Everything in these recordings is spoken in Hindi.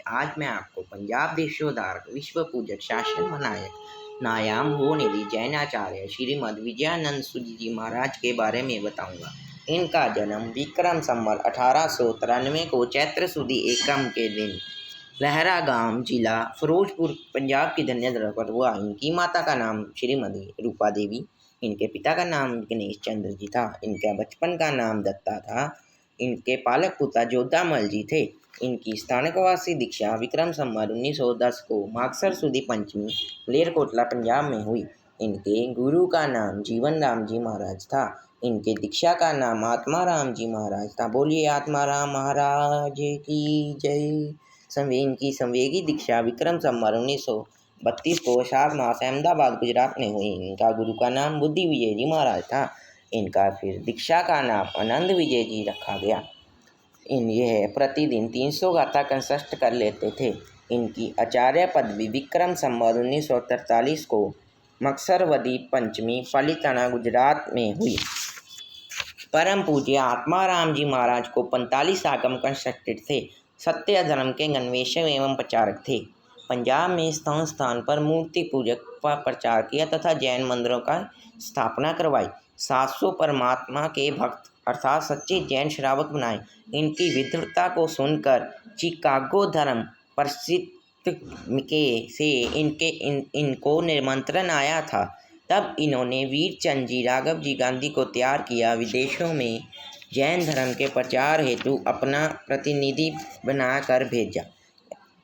आज मैं आपको पंजाब देशोद्धार विश्व पूजक शासन मनायक नायाम हो निधि जैनाचार्य श्रीमद विजयानंद सूरी जी महाराज के बारे में बताऊंगा। इनका जन्म विक्रम संवत 1893 को चैत्र सुदी एकम के दिन लहरा गांव जिला फिरोजपुर पंजाब की धन्य पर हुआ। इनकी माता का नाम श्रीमती रूपा देवी, इनके पिता का नाम गणेश चंद्र जी था। इनका बचपन का नाम दत्ता था। इनके पालक पिता जोधामल जी थे। इनकी स्थानकवासी दीक्षा विक्रम संवत 1910 को मागसर सुदी पंचमी मलेरकोटला पंजाब में हुई। इनके गुरु का नाम जीवन राम जी महाराज था। इनके दीक्षा का नाम आत्मा राम जी महाराज था। बोलिए आत्मा राम महाराज की जय। इनकी संवेगी दीक्षा विक्रम संवत 1932 को आषाढ़ मास अहमदाबाद गुजरात में हुई। इनका गुरु का नाम बुद्धि विजय जी महाराज था। इनका फिर दीक्षा का नाम आनंद विजय जी रखा गया। यह प्रतिदिन 300 गाथा कंठस्थ कर लेते थे। इनकी आचार्य पदवी विक्रम संवत 1943 को मकसरवदी पंचमी पालीताना गुजरात में हुई। परम पूज्य आत्मा राम जी महाराज को 45 आगम कंठस्थ थे। सत्य धर्म के अन्वेषक एवं प्रचारक थे। पंजाब में स्थान स्थान पर मूर्ति पूजक का प्रचार किया तथा जैन मंदिरों का स्थापना करवाई। 700 परमात्मा के भक्त अर्थात सच्चे जैन श्रावक बनाए। इनकी विद्वता को सुनकर चिकागो धर्म प्रसिद्ध के से इनको निमंत्रण आया था। तब इन्होंने वीरचंद जी राघव जी गांधी को तैयार किया। विदेशों में जैन धर्म के प्रचार हेतु अपना प्रतिनिधि बनाकर भेजा।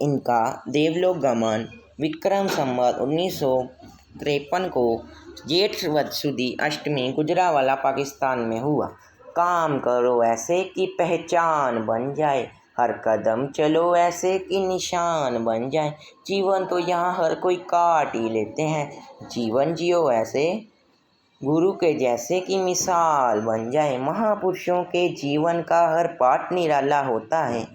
इनका देवलोक गमन विक्रम संवत 1953 को जेठ वद सुदी अष्टमी गुजरावाला पाकिस्तान में हुआ। काम करो ऐसे कि पहचान बन जाए, हर कदम चलो ऐसे कि निशान बन जाए। जीवन तो यहाँ हर कोई काट ही लेते हैं, जीवन जियो ऐसे गुरु के जैसे कि मिसाल बन जाए। महापुरुषों के जीवन का हर पाठ निराला होता है।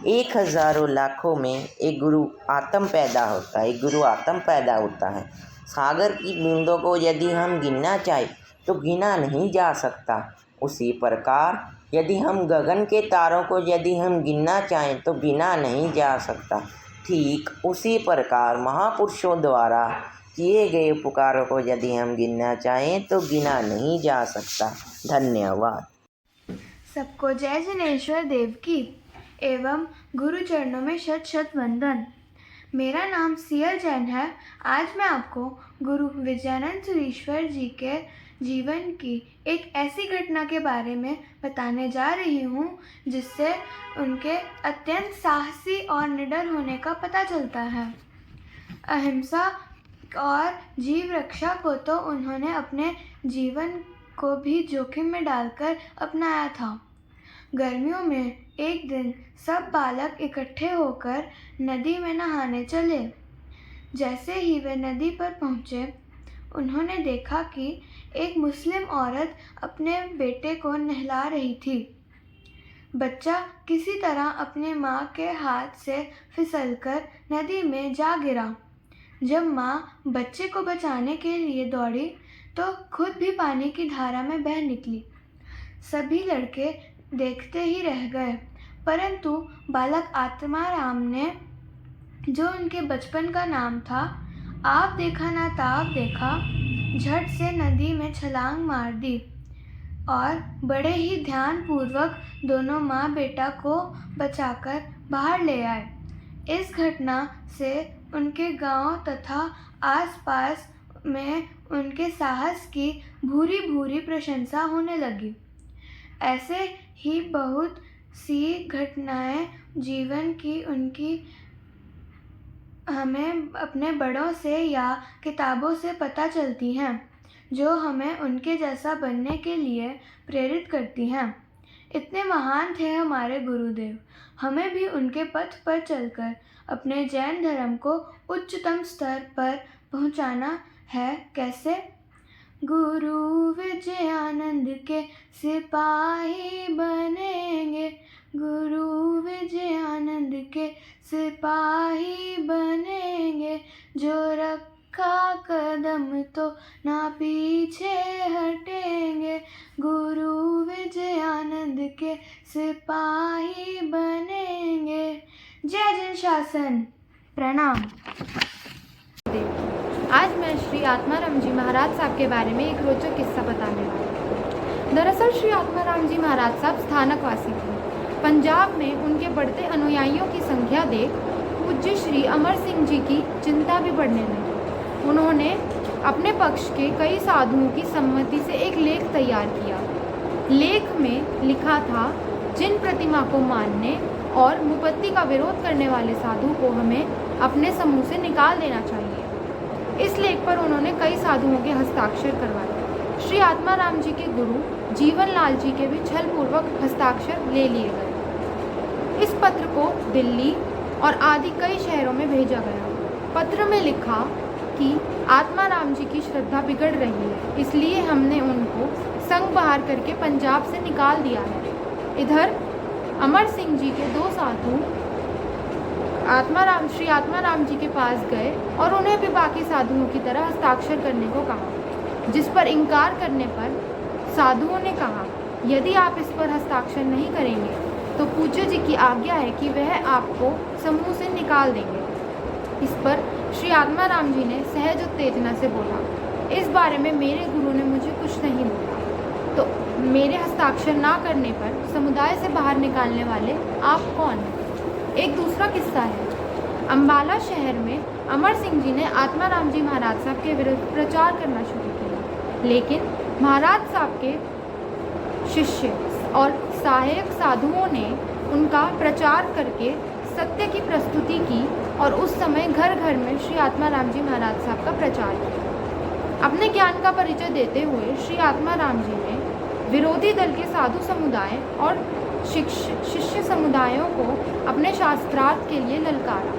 1000 लाखों में एक गुरु आत्म पैदा होता है, एक गुरु आत्म पैदा होता है। सागर की बूंदों को यदि हम गिनना चाहें तो गिना नहीं जा सकता। उसी प्रकार यदि हम गगन के तारों को यदि हम गिनना चाहें तो गिना नहीं जा सकता। ठीक उसी प्रकार महापुरुषों द्वारा किए गए उपकारों को यदि हम गिनना चाहें तो गिना नहीं जा सकता। धन्यवाद। सबको जय जिनेश्वर देव की एवं गुरु चरणों में शत शत वंदन। मेरा नाम सिया जैन है। आज मैं आपको गुरु विजयानंद सुरीश्वर जी के जीवन की एक ऐसी घटना के बारे में बताने जा रही हूँ जिससे उनके अत्यंत साहसी और निडर होने का पता चलता है। अहिंसा और जीव रक्षा को तो उन्होंने अपने जीवन को भी जोखिम में डालकर अपनाया था। गर्मियों में एक दिन सब बालक इकट्ठे होकर नदी में नहाने चले। जैसे ही वे नदी पर पहुँचे, उन्होंने देखा कि एक मुस्लिम औरत अपने बेटे को नहला रही थी। बच्चा किसी तरह अपने माँ के हाथ से फिसलकर नदी में जा गिरा। जब माँ बच्चे को बचाने के लिए दौड़ी तो खुद भी पानी की धारा में बह निकली। सभी लड़के देखते ही रह गए, परंतु बालक आत्माराम ने, जो उनके बचपन का नाम था, आप देखा ना ताप देखा, झट से नदी में छलांग मार दी और बड़े ही ध्यानपूर्वक दोनों माँ बेटा को बचाकर बाहर ले आए। इस घटना से उनके गांव तथा आसपास में उनके साहस की भूरी भूरी प्रशंसा होने लगी। ऐसे ही बहुत सी घटनाएं जीवन की उनकी हमें अपने बड़ों से या किताबों से पता चलती हैं, जो हमें उनके जैसा बनने के लिए प्रेरित करती हैं। इतने महान थे हमारे गुरुदेव। हमें भी उनके पथ पर चलकर अपने जैन धर्म को उच्चतम स्तर पर पहुंचाना है। कैसे? गुरु विजयानंद के सिपाही बनेंगे, गुरु विजयानंद के सिपाही बनेंगे, जो रखा कदम तो ना पीछे हटेंगे, गुरु विजयानंद के सिपाही बनेंगे। जय जन शासन। प्रणाम। आज मैं श्री आत्माराम जी महाराज साहब के बारे में एक रोचक किस्सा बताने वाली हूँ। दरअसल श्री आत्माराम जी महाराज साहब स्थानकवासी थे। पंजाब में उनके बढ़ते अनुयायियों की संख्या देख पूज्य श्री अमर सिंह जी की चिंता भी बढ़ने लगी। उन्होंने अपने पक्ष के कई साधुओं की सम्मति से एक लेख तैयार किया। लेख में लिखा था, जिन प्रतिमा को मानने और मुपत्ति का विरोध करने वाले साधु को हमें अपने समूह से निकाल देना चाहिए। इस लेख पर उन्होंने कई साधुओं के हस्ताक्षर करवाए। श्री आत्माराम जी के गुरु जीवन लाल जी के भी छलपूर्वक हस्ताक्षर ले लिए गए। इस पत्र को दिल्ली और आदि कई शहरों में भेजा गया। पत्र में लिखा कि आत्माराम जी की श्रद्धा बिगड़ रही है, इसलिए हमने उनको संग बाहर करके पंजाब से निकाल दिया है। इधर अमर सिंह जी के दो साधु श्री आत्माराम जी के पास गए और उन्हें भी बाकी साधुओं की तरह हस्ताक्षर करने को कहा, जिस पर इनकार करने पर साधुओं ने कहा, यदि आप इस पर हस्ताक्षर नहीं करेंगे तो पूज्य जी की आज्ञा है कि वह आपको समूह से निकाल देंगे। इस पर श्री आत्माराम जी ने सहज उत्तेजना से बोला, इस बारे में मेरे गुरु ने मुझे कुछ नहीं बोला, तो मेरे हस्ताक्षर ना करने पर समुदाय से बाहर निकालने वाले आप कौन हैं? एक दूसरा किस्सा है। अम्बाला शहर में अमर सिंह जी ने आत्माराम जी महाराज साहब के विरुद्ध प्रचार करना शुरू किया, लेकिन महाराज साहब के शिष्य और सहायक साधुओं ने उनका प्रचार करके सत्य की प्रस्तुति की और उस समय घर घर में श्री आत्माराम जी महाराज साहब का प्रचार किया। अपने ज्ञान का परिचय देते हुए श्री आत्माराम जी ने विरोधी दल के साधु समुदाय और शिष्य समुदायों को अपने शास्त्रार्थ के लिए ललकारा।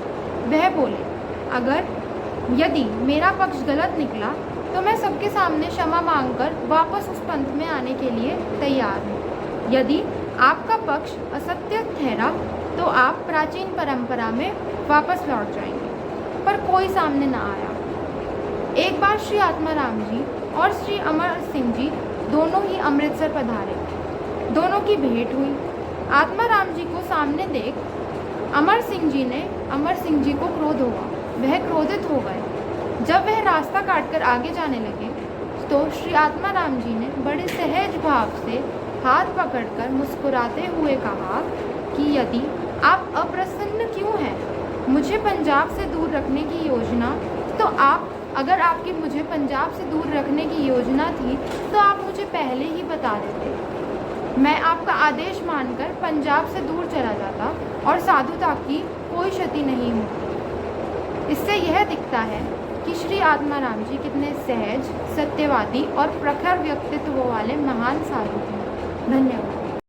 वह बोले, यदि मेरा पक्ष गलत निकला तो मैं सबके सामने क्षमा मांगकर वापस उस पंथ में आने के लिए तैयार हूँ। यदि आपका पक्ष असत्य ठहरा तो आप प्राचीन परंपरा में वापस लौट जाएंगे। पर कोई सामने न आया। एक बार श्री आत्माराम जी और श्री अमर सिंह जी दोनों ही अमृतसर पधारे। दोनों की भेंट हुई। आत्माराम जी को सामने देख अमर सिंह जी को क्रोध हुआ। वह क्रोधित हो गए। जब वह रास्ता काटकर आगे जाने लगे तो श्री आत्माराम जी ने बड़े सहज भाव से हाथ पकड़कर मुस्कुराते हुए कहा कि यदि आप अप्रसन्न क्यों हैं, मुझे पंजाब से दूर रखने की योजना अगर आपकी मुझे पंजाब से दूर रखने की योजना थी तो आप मुझे पहले ही बता देते। मैं आपका आदेश मानकर पंजाब से दूर चला जाता और साधुता की कोई क्षति नहीं होती। इससे यह दिखता है कि श्री आत्माराम जी कितने सहज, सत्यवादी और प्रखर व्यक्तित्व वाले महान साधु थे। धन्यवाद।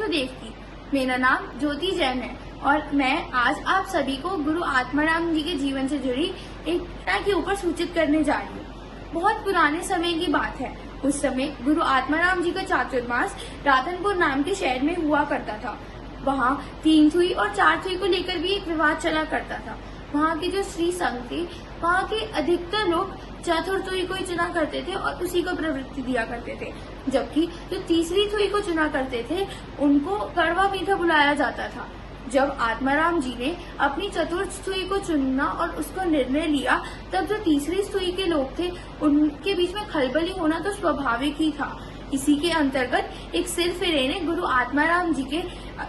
देव की मेरा नाम ज्योति जैन है और मैं आज आप सभी को गुरु आत्माराम जी के जीवन से जुड़ी एक घटना के ऊपर सूचित करने जा रही हूँ। बहुत पुराने समय की बात है। उस समय गुरु आत्माराम जी का चातुर्मास राधनपुर नाम के शहर में हुआ करता था। वहाँ 3 सुई और 4 सुई को लेकर भी एक विवाद चला करता था। वहाँ के जो श्री संघ थे, वहाँ के अधिकतर लोग चतुर्थ सुई को ही चुना करते थे और उसी को प्रवृत्ति दिया करते थे, जबकि जो तीसरी सुई को चुना करते थे उनको कड़वा मीठा बुलाया जाता था। जब आत्माराम जी ने अपनी चतुर्थ सुई को चुनना और उसको निर्णय लिया, तब जो तीसरी सुई के लोग थे उनके बीच में खलबली होना तो स्वाभाविक ही था। इसी के अंतर्गत एक सिरफिरे ने गुरु आत्माराम जी के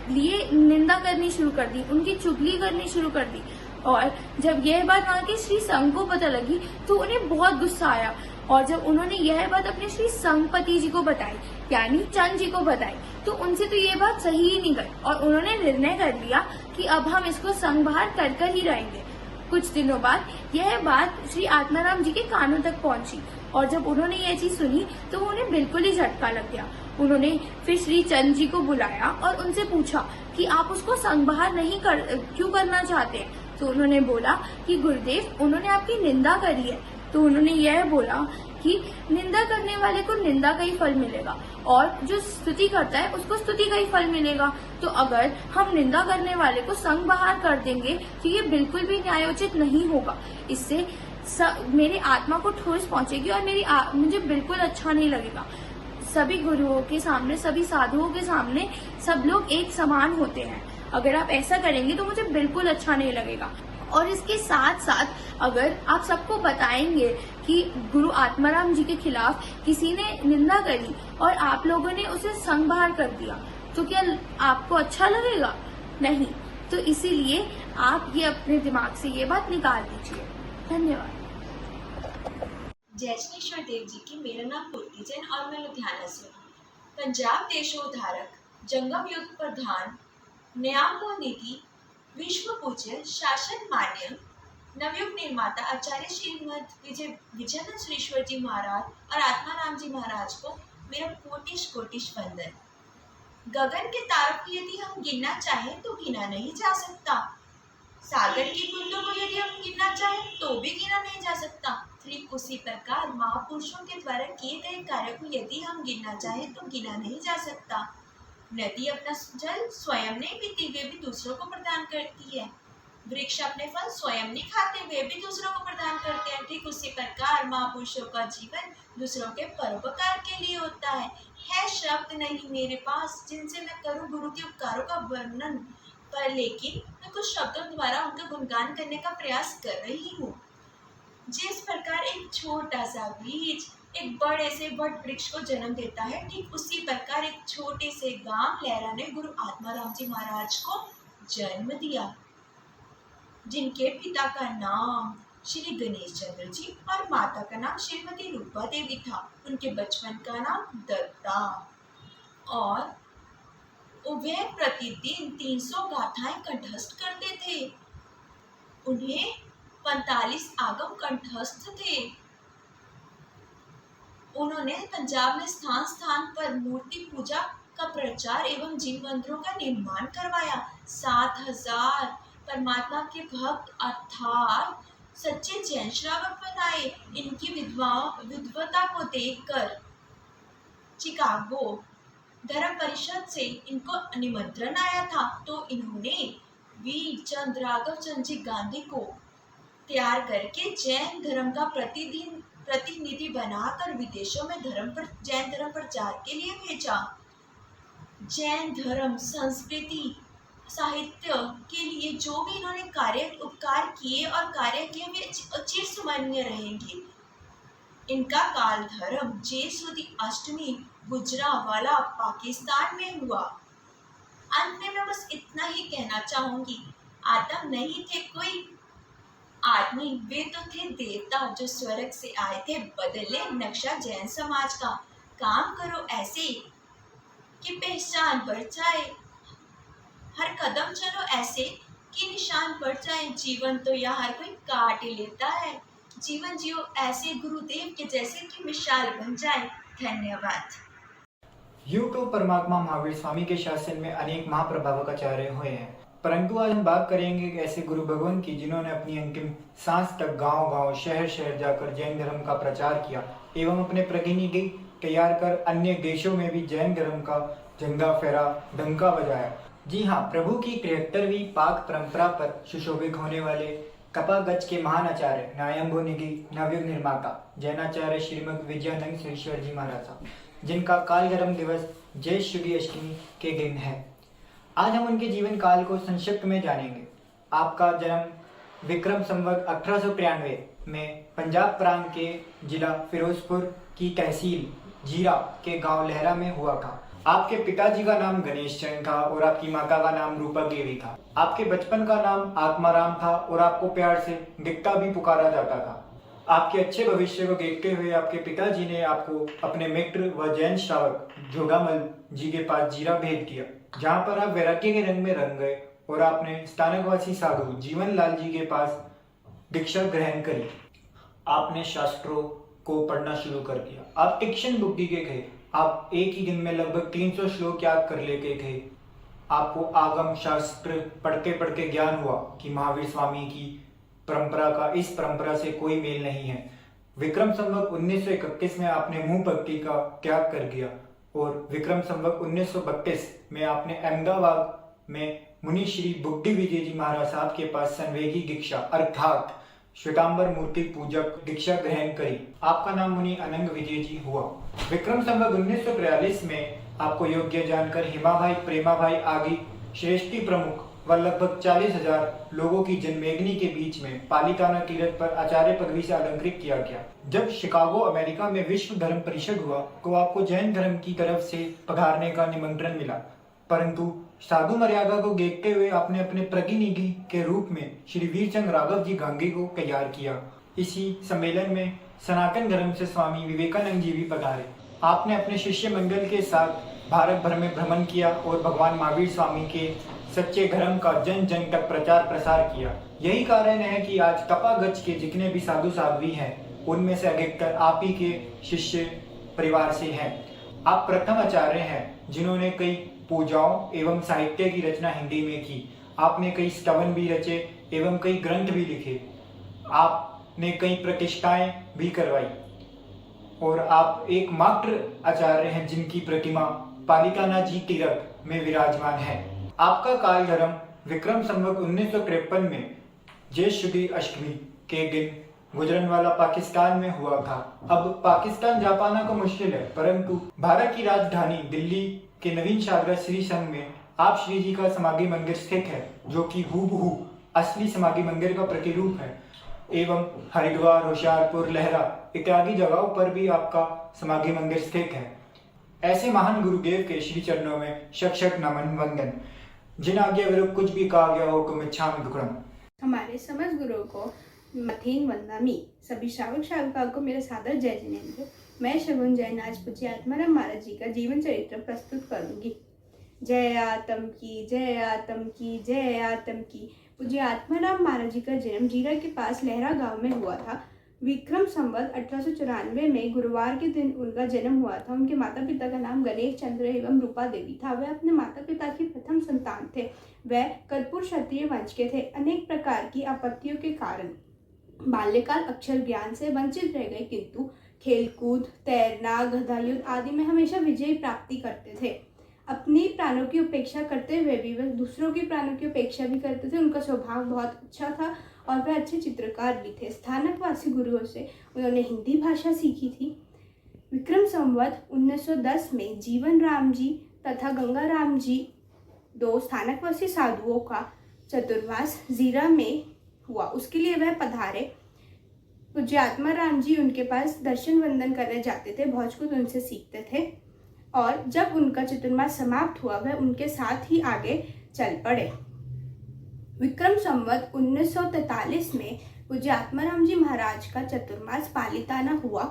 लिए निंदा करनी शुरू कर दी, उनकी चुगली करनी शुरू कर दी। और जब यह बात वहाँ के श्री संघ को पता लगी तो उन्हें बहुत गुस्सा आया और जब उन्होंने यह बात अपने श्री संघपति जी को बताई, यानी चंद जी को बताई, तो उनसे तो ये बात सही ही नहीं गई और उन्होंने निर्णय कर लिया कि अब हम इसको संघ बाहर कर ही रहेंगे। कुछ दिनों बाद यह बात श्री आत्माराम जी के कानों तक पहुंची और जब उन्होंने यह चीज सुनी तो उन्हें बिल्कुल ही झटका लग गया। उन्होंने फिर श्री चंद जी को बुलाया और उनसे पूछा कि आप उसको संघ बाहर क्यों करना चाहते हैं। तो उन्होंने बोला कि गुरुदेव, उन्होंने आपकी निंदा करी है। तो उन्होंने यह बोला कि निंदा करने वाले को निंदा का ही फल मिलेगा और जो स्तुति करता है उसको स्तुति का ही फल मिलेगा। तो अगर हम निंदा करने वाले को संघ बाहर कर देंगे तो ये बिल्कुल भी न्यायोचित नहीं होगा। इससे मेरी आत्मा को ठोस पहुंचेगी और मुझे बिल्कुल अच्छा नहीं लगेगा। सभी गुरुओं के सामने, सभी साधुओं के सामने सब लोग एक समान होते हैं। अगर आप ऐसा करेंगे तो मुझे बिल्कुल अच्छा नहीं लगेगा। और इसके साथ साथ अगर आप सबको बताएंगे कि गुरु आत्माराम जी के खिलाफ किसी ने निंदा करी और आप लोगों ने उसे संभार कर दिया, तो क्या आपको अच्छा लगेगा? नहीं। तो इसीलिए आप ये अपने दिमाग से ये बात निकाल दीजिए। धन्यवाद। जय श्री देव जी की। मेरा नाम पूर्ति जैन और मैं लुधियाना से हूँ। पंजाब देशोद्धारक, जंगम युद्ध प्रधान, न्यायमोह निधि, विश्व पूज्य, शासन मान्य, नवयुग निर्माता आचार्य श्रीमद विजयानंद सुरीश्वर जी महाराज और आत्माराम जी महाराज को मेरा कोटिश कोटिश वंदन। गगन के तारों को यदि हम गिनना चाहें तो गिना नहीं जा सकता। सागर की बूंदों को यदि हम गिनना चाहें तो भी गिना नहीं जा सकता। ठीक उसी प्रकार महापुरुषों के द्वारा किए गए कार्य को यदि हम गिनना चाहें तो गिना नहीं जा सकता। नदी अपना जल स्वयं नहीं पीती, वे भी दूसरों को प्रदान करती है। वृक्ष अपने फल स्वयं नहीं खाते, वे भी दूसरों को प्रदान करते हैं। ठीक उसी प्रकार महापुरुषों का जीवन दूसरों के परोपकार के लिए होता है। शब्द नहीं मेरे पास जिनसे मैं करूं गुरु के उपकारों का वर्णन, पर लेकिन मैं कुछ शब्दों द्वारा उनका गुणगान करने का प्रयास कर रही हूँ। जिस प्रकार एक छोटा सा बीज एक बड़े से वट वृक्ष को जन्म देता है, ठीक उसी प्रकार एक छोटे से गांव लहरा ने गुरु आत्माराम जी महाराज को जन्म दिया, जिनके पिता का नाम श्री गणेश चंद्र जी और माता का नाम श्रीमती रूपा देवी था। उनके बचपन का नाम दत्ता, और वे प्रतिदिन 300 गाथाएं कंठस्थ करते थे। उन्हें 45 आगम कंठस्थ थे। उन्होंने पंजाब में स्थान स्थान पर मूर्ति पूजा का प्रचार एवं जीव मंदिरों का निर्माण करवाया। 7000 परमात्मा के भक्त अर्थात सच्चे जैन श्रावक बनाए। इनकी विद्वता को देखकर चिकागो धर्म परिषद से इनको निमंत्रण आया था, तो इन्होंने वीर चंद्र राघव चंद्र जी गांधी को तैयार करके जैन धर्म का प्रतिनिधि बनाकर विदेशों में जैन धर्म प्रचार के लिए भेजा। जैन धर्म, संस्कृति, साहित्य के लिए जो भी इन्होंने उपकार किए और कार्य किए वे चिरस्मरणीय रहेंगे। इनका काल धर्म जेठ सुदी अष्टमी गुजरावाला पाकिस्तान में हुआ। अंत में मैं बस इतना ही कहना चाहूंगी, आदम नहीं थे कोई आदमी, वे तो थे देवता जो स्वर्ग से आए थे बदले नक्शा जैन समाज का। काम करो ऐसे कि पहचान बढ़ जाए, हर कदम चलो ऐसे कि निशान बढ़ जाए। जीवन तो यह हर कोई काट ही लेता है, जीवन जियो ऐसे गुरुदेव के जैसे कि मिसाल बन जाए। धन्यवाद। यूं तो परमात्मा महावीर स्वामी के शासन में अनेक महाप्रभावक आचार्य हुए हैं, परंतु आज हम बात करेंगे कि ऐसे गुरु भगवान की जिन्होंने अपनी अंतिम सांस तक गांव-गांव, शहर-शहर जाकर जैन धर्म का प्रचार किया एवं अपने प्रतिनिधि तैयार कर अन्य देशों में भी जैन धर्म का झंडा फहरा, डंका बजाया। जी हाँ, प्रभु की 73वीं पाक परंपरा पर सुशोभित होने वाले कपागच के महान आचार्य न्यायमोह निधि नवयुग निर्माता जैनाचार्य श्रीमद विजयानंद सुरीश्वर जी महाराज, जिनका कालगरम दिवस जय शुदी अष्टमी के दिन है। आज हम उनके जीवन काल को संक्षिप्त में जानेंगे। आपका जन्म विक्रम संवत 1893 में पंजाब प्रांत के जिला फिरोजपुर की तहसील जीरा के गांव लहरा में हुआ था। आपके पिताजी का नाम गणेश चंद था और आपकी माता का नाम रूपा देवी था। आपके बचपन का नाम आत्माराम था और आपको प्यार से दिक्ता भी पुकारा जाता था। आपके अच्छे भविष्य को देखते हुए आपके पिताजी ने आपको अपने मित्र व जैन श्रावक जोगामल जी के पास जीरा भेज दिया, जहाँ पर आप वैराग्य के रंग में रंग गए और आपने स्थानकवासी साधु जीवन लाल जी के पास दीक्षा ग्रहण करी। आपने शास्त्रों को पढ़ना शुरू कर दिया। आप तीक्ष्ण बुद्धि के थे। आप एक ही दिन में लगभग 300 श्लोक याद कर लेते थे। आपको आगम शास्त्र पढ़ते पढ़ते ज्ञान हुआ कि महावीर स्वामी की परंपरा का इस परंपरा से कोई मेल नहीं है। विक्रम संवत 1931 में आपने मुंह भक्ति का त्याग कर दिया और विक्रम संवत 1932 में आपने अहमदाबाद में मुनि श्री बुद्धि विजय जी महाराज साहब के पास संवेगी दीक्षा अर्थात श्वेतांबर मूर्ति पूजक दीक्षा ग्रहण करी। आपका नाम मुनि अनंग विजय जी हुआ। विक्रम संवत 1943 में आपको योग्य जानकर हिमा भाई, प्रेमा भाई आदि श्रेष्ठी प्रमुख व लगभग 40,000 लोगों की जनमेगनी के बीच में पालिताना तीर्थ पर आचार्य पदवी से अलंकृत किया गया। जब शिकागो अमेरिका में विश्व धर्म परिषद हुआ तो आपको जैन धर्म की तरफ से पधारने का निमंत्रण मिला, परंतु साधु मर्यादा को देखते हुए आपने अपने प्रतिनिधि के रूप में श्री वीरचंद राघव जी गांगी को तैयार किया। इसी सम्मेलन में सनातन धर्म से स्वामी विवेकानंद जी भी पधारे। आपने अपने शिष्य मंडल के साथ भारत भर में भ्रमण किया और भगवान महावीर स्वामी के सच्चे धर्म का जन जन तक प्रचार प्रसार किया। यही कारण है कि आज तपागच के जितने भी साधु साध्वी हैं उनमें से अधिकतर आप ही के शिष्य परिवार से हैं। आप प्रथम आचार्य हैं जिन्होंने कई पूजाओं एवं साहित्य की रचना हिंदी में की। आपने कई स्तवन भी रचे एवं कई ग्रंथ भी लिखे। आपने कई प्रतिष्ठाएं भी करवाई और आप एकमात्र आचार्य हैं जिनकी प्रतिमा पालिताना जी तीर्थ में विराजमान है। आपका काल धर्म विक्रम संवत 1953 में ज्येष्ठ शुक्ल अष्टमी के दिन गुजरनवाला पाकिस्तान में हुआ था। अब पाकिस्तान जा पाना तो मुश्किल है, परंतु भारत की राजधानी दिल्ली के नवीन सागर श्री संघ में आप श्री जी का समाधि मंदिर स्थित है, जो कि हूबहू असली समाधि मंदिर का प्रतिरूप है। एवं हरिद्वार, होशियारपुर, लहरा इत्यादि जगहों पर भी आपका समाधि मंदिर स्थित है। ऐसे महान गुरुदेव के श्री चरणों में शत शत नमन वंदन। जिन आज्ञा विरुद्ध कुछ भी कहा गया हो तो मिच्छामि दुक्कडम। हमारे समस्त गुरुओं को मथेन वंदामी। सभी श्रावक श्राविकाओं को मेरा सादर जय जिनेंद्र। मैं शगुन जैन आज पूज्य आत्माराम महाराज जी का जीवन चरित्र प्रस्तुत करूंगी। जय आतम की, जय आतम की, जय आतम की। पूज्य आत्माराम महाराज जी का जन्म जीरा के पास लहरा गांव में हुआ था। विक्रम संवत 1894 में गुरुवार के दिन उनका जन्म हुआ था। उनके माता पिता का नाम गणेश चंद्र एवं रूपा देवी था। वह अपने माता पिता की प्रथम संतान थे। वह कर्पूर क्षत्रिय वंश के थे। अनेक प्रकार की आपत्तियों के कारण बाल्यकाल अक्षर ज्ञान से वंचित रह गए, किंतु खेलकूद, तैरना, गदा युद्ध आदि में हमेशा विजय प्राप्ति करते थे। अपनी प्राणों की उपेक्षा करते हुए भी वह दूसरों की प्राणों की उपेक्षा भी करते थे। उनका स्वभाव बहुत अच्छा था और वह अच्छे चित्रकार भी थे। स्थानकवासी गुरुओं से उन्होंने हिंदी भाषा सीखी थी। विक्रम संवत 1910 में जीवन राम जी तथा गंगा राम जी, दो स्थानकवासी साधुओं का चतुर्मास जीरा में हुआ। उसके लिए वह पधारे। पूज्य आत्माराम जी उनके पास दर्शन वंदन करने जाते थे, बहुत कुछ उनसे सीखते थे और जब उनका चतुर्मास समाप्त हुआ वह उनके साथ ही आगे चल पड़े। विक्रम संवत 1943 में पूज्य आत्माराम जी महाराज का चतुर्मास पालिताना हुआ।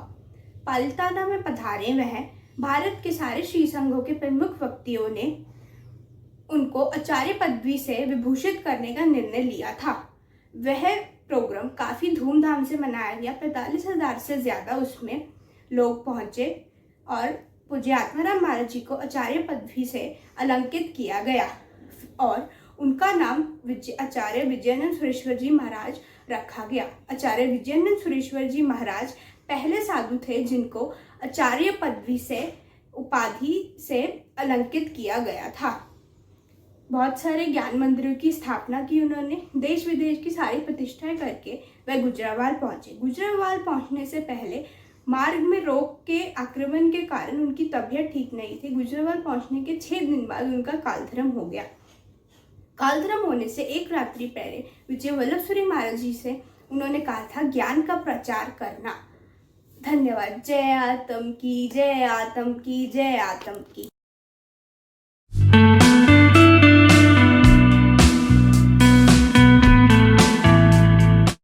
पालिताना में पधारे वह भारत के सारे श्री संघों के प्रमुख व्यक्तियों ने उनको आचार्य पदवी से विभूषित करने का निर्णय लिया था। वह प्रोग्राम काफ़ी धूमधाम से मनाया गया। 45,000 से ज़्यादा उसमें लोग पहुँचे और पूज्य आत्माराम महाराज जी को आचार्य पदवी से अलंकृत किया गया और उनका नाम आचार्य विजयानंद सुरेश्वर जी महाराज रखा गया। आचार्य विजयानंद सुरेश्वर जी महाराज पहले साधु थे जिनको आचार्य पदवी से उपाधि से अलंकृत किया गया था। बहुत सारे ज्ञान मंदिरों की स्थापना की उन्होंने। देश विदेश की सारी प्रतिष्ठाएं करके वह गुजरावाल पहुंचे। गुजरावाल पहुंचने से पहले मार्ग में रोग के आक्रमण के कारण उनकी तबीयत ठीक नहीं थी। गुजरावाल पहुंचने के 6 दिन बाद उनका कालधर्म हो गया। कालधर्म होने से एक रात्रि पहले विजय वल्लभसुरी महाराज जी से उन्होंने कहा था ज्ञान का प्रचार करना। धन्यवाद। जय आतम की, जय आतम की, जय आतम की।